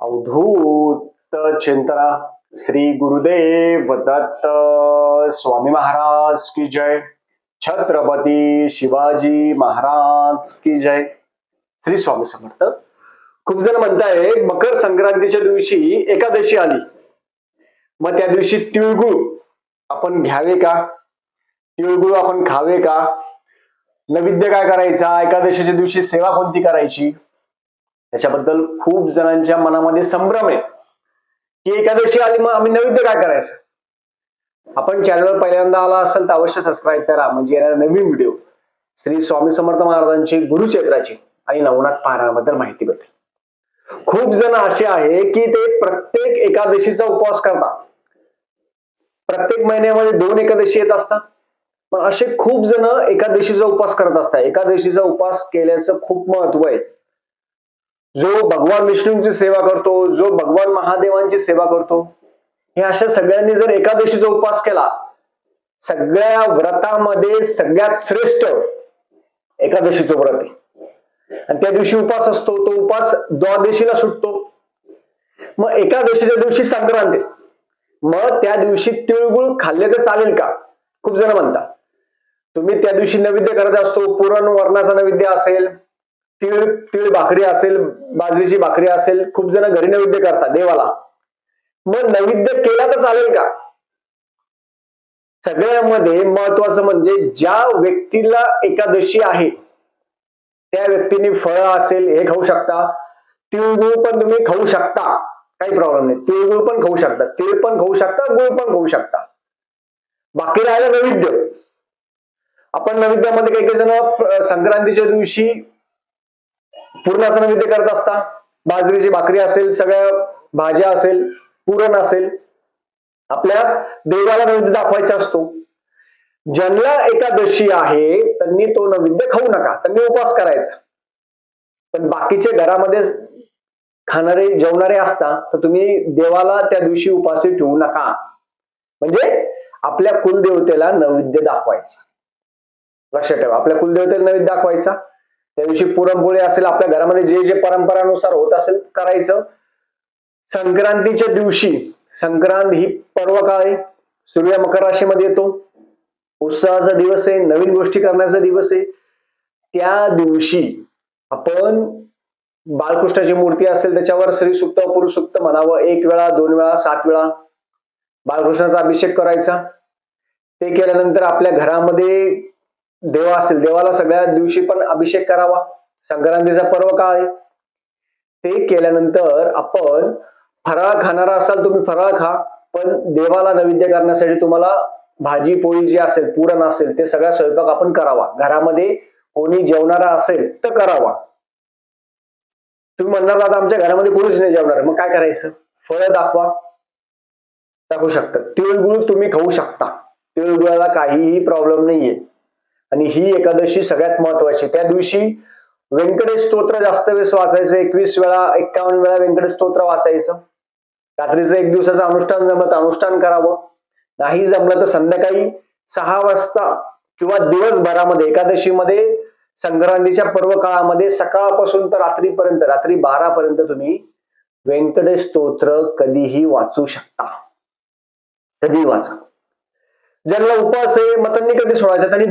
अवधूत चिंतना श्री गुरुदेव दत्त स्वामी महाराज की जय. छत्रपती शिवाजी महाराज की जय. श्री स्वामी समर्थ. खूप जण म्हणताय मकर संक्रांतीच्या दिवशी एकादशी आली, मग त्या दिवशी तिळगुळ आपण घ्यावे का, तिळगुळ आपण खावे का, नैवेद्य काय करायचा, एकादशीच्या दिवशी सेवा कोणती करायची, त्याच्याबद्दल खूप जणांच्या मनामध्ये संभ्रम आहे की एकादशी आली मग आम्ही नैवेद्य काय करायचं. आपण चॅनलवर पहिल्यांदा आला असेल तर अवश्य सबस्क्राईब करा, म्हणजे येणारे नवीन व्हिडिओ श्री स्वामी समर्थ महाराजांची गुरुचरित्राची आणि नवनाथ पारायणाबद्दल माहिती भेटेल. खूप जण असे आहे की ते प्रत्येक एकादशीचा उपवास करतात, प्रत्येक महिन्यामध्ये 2 एकादशी येत असतात, पण असे खूप जण एकादशीचा उपवास करत असतात. एकादशीचा उपवास केल्याचं खूप महत्व आहे. जो भगवान विष्णूंची सेवा करतो, जो भगवान महादेवांची सेवा करतो, हे अशा सगळ्यांनी जर एकादशीचा उपवास केला, सगळ्या व्रतामध्ये सगळ्यात श्रेष्ठ एकादशीचं व्रत आहे. आणि त्या दिवशी उपवास असतो, तो उपवास द्वादशीला सुटतो. मग एकादशीच्या दिवशी संक्रांत आहे, मग त्या दिवशी तिळगुळ खाल्ले तर चालेल का. खूप जण म्हणतात तुम्ही त्या दिवशी नैवेद्य करत असतो, पुरण वरणाचा नैवेद्य असेल, तीळ भाकरी असेल, बाजरीची भाकरी असेल, खूप जण घरी नैवेद्य करतात देवाला, मग नैवेद्य केला तर चालेल का. सगळ्यामध्ये महत्वाचं म्हणजे ज्या व्यक्तीला एकादशी आहे त्या व्यक्तीने फळ असेल हे खाऊ शकता, तिळगुळ पण तुम्ही खाऊ शकता, काही प्रॉब्लेम नाही. तिळगुळ पण खाऊ शकता, तीळ पण खाऊ शकता, गुळ पण खाऊ शकता. बाकी राहिलं नैवेद्य. आपण नैवेद्यामध्ये काही काही जण संक्रांतीच्या दिवशी पूर्णाचं नैवेद्य करत असता, बाजरीची भाकरी असेल, सगळ्या भाज्या असेल, पुरण असेल, आपल्या देवाला नैवेद्य दाखवायचा असतो. ज्यांना एकादशी आहे त्यांनी तो नैवेद्य खाऊ नका, त्यांनी उपवास करायचा. पण बाकीचे घरामध्ये खाणारे जेवणारे असतात तर तुम्ही देवाला त्या दिवशी उपाशी ठेवू नका, म्हणजे आपल्या कुलदेवतेला नैवेद्य दाखवायचा. लक्षात ठेवा, आपल्या कुलदेवतेला नैवेद्य दाखवायचा. त्या दिवशी पुरणपोळी असेल, आपल्या घरामध्ये जे जे परंपरानुसार होत असेल करायचं. संक्रांतीच्या दिवशी, संक्रांत ही पर्व काळ आहे, सूर्य मकर राशीमध्ये येतो, उत्साहाचा दिवस आहे, नवीन गोष्टी करण्याचा दिवस आहे. त्या दिवशी आपण बाळकृष्णाची मूर्ती असेल त्याच्यावर श्री सुक्त पुरुष सुक्त म्हणावं, 1 वेळा 2 वेळा 7 वेळा बाळकृष्णाचा अभिषेक करायचा. ते केल्यानंतर आपल्या घरामध्ये देव असेल, देवाला सगळ्या दिवशी पण अभिषेक करावा. संक्रांतीचा पर्व काळ आहे. ते केल्यानंतर आपण फराळ खाणारा असाल तुम्ही फराळ खा, पण देवाला नैवेद्य करण्यासाठी तुम्हाला भाजी पोळी जी असेल, पुरण असेल, ते सगळा स्वयंपाक आपण करावा. घरामध्ये कोणी जेवणारा असेल तर करावा. तुम्ही म्हणणार आता आमच्या घरामध्ये कोणीच नाही जेवणार, मग काय करायचं. फळं दाखवू शकता. तिळगुळ तुम्ही खाऊ शकता, तिळगुळाला काहीही प्रॉब्लेम नाहीये. आणि ही एकादशी सगळ्यात महत्वाची. त्या दिवशी व्यंकटेश स्तोत्र जास्त वेळेस वाचायचं, 21 वेळा 51 वेळा व्यंकटेश स्तोत्र वाचायचं. रात्रीचं 1 दिवसाचं अनुष्ठान जमलं तर अनुष्ठान करावं, नाही जमलं तर संध्याकाळी 6 वाजता किंवा दिवसभरामध्ये एकादशीमध्ये संक्रांतीच्या पर्व काळामध्ये सकाळपासून तर रात्रीपर्यंत, रात्री 12 पर्यंत तुम्ही व्यंकटेश स्तोत्र कधीही वाचू शकता, कधीही वाचा. ज्यांना उपवास आहे मग त्यांनी कधी सोडायचा, त्यांनी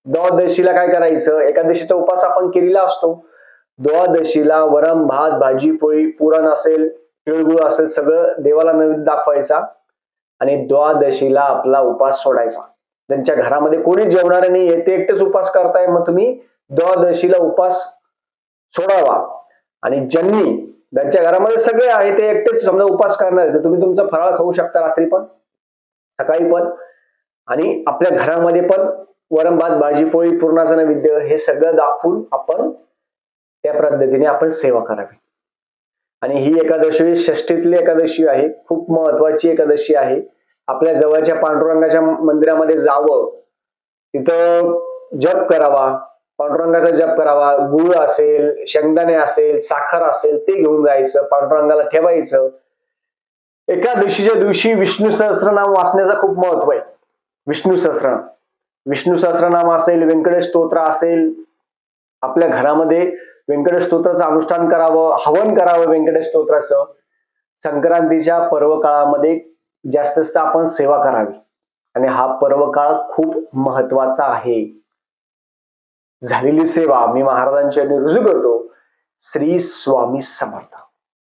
द्वादशीला काय करायचं. एकादशीचा उपवास आपण केलेला असतो, द्वादशीला वरम भात भाजी पोळी पुरण असेल, तिळगुळ असेल, सगळं देवाला नैवेद्य दाखवायचा आणि द्वादशीला आपला उपवास सोडायचा. ज्यांच्या घरामध्ये कोणी जेवणारे नाहीये ते एकटेच उपवास करताय, मग तुम्ही द्वादशीला उपवास सोडावा. आणि ज्यांच्या घरामध्ये सगळे आहे ते एकटेच समजा उपवास करणार आहे, तुम्ही तुमचा फराळ खाऊ शकता, रात्री पण सकाळी पण, आणि आपल्या घरामध्ये पण वरम भात भाजी पोळी पुरणाचं नैवेद्य हे सगळं दाखवून आपण त्या पद्धतीने आपण सेवा करावी. आणि ही एकादशी षष्टीतली एकादशी आहे, खूप महत्वाची एकादशी आहे. आपल्या जवळच्या पांडुरंगाच्या मंदिरामध्ये जावं, तिथं जप करावा, पांडुरंगाचा जप करावा. गुळ असेल, शेंगदाणे असेल, साखर असेल ते घेऊन जायचं, पांडुरंगाला ठेवायचं. एकादशीच्या दिवशी विष्णू सहस्त्रनाम वाचण्याचं खूप महत्व आहे. विष्णू सहस्त्रनाम असेल, व्यंकटेश स्तोत्र असेल, आपल्या घरामध्ये व्यंकटेश स्तोत्राचं अनुष्ठान करावं, हवन करावं व्यंकटेश स्तोत्राचं. संक्रांतीच्या पर्व काळामध्ये जास्तीत जास्त आपण सेवा करावी आणि हा पर्व काळ खूप महत्वाचा आहे. झालेली सेवा मी महाराजांच्या रुजू करतो. श्री स्वामी समर्थ.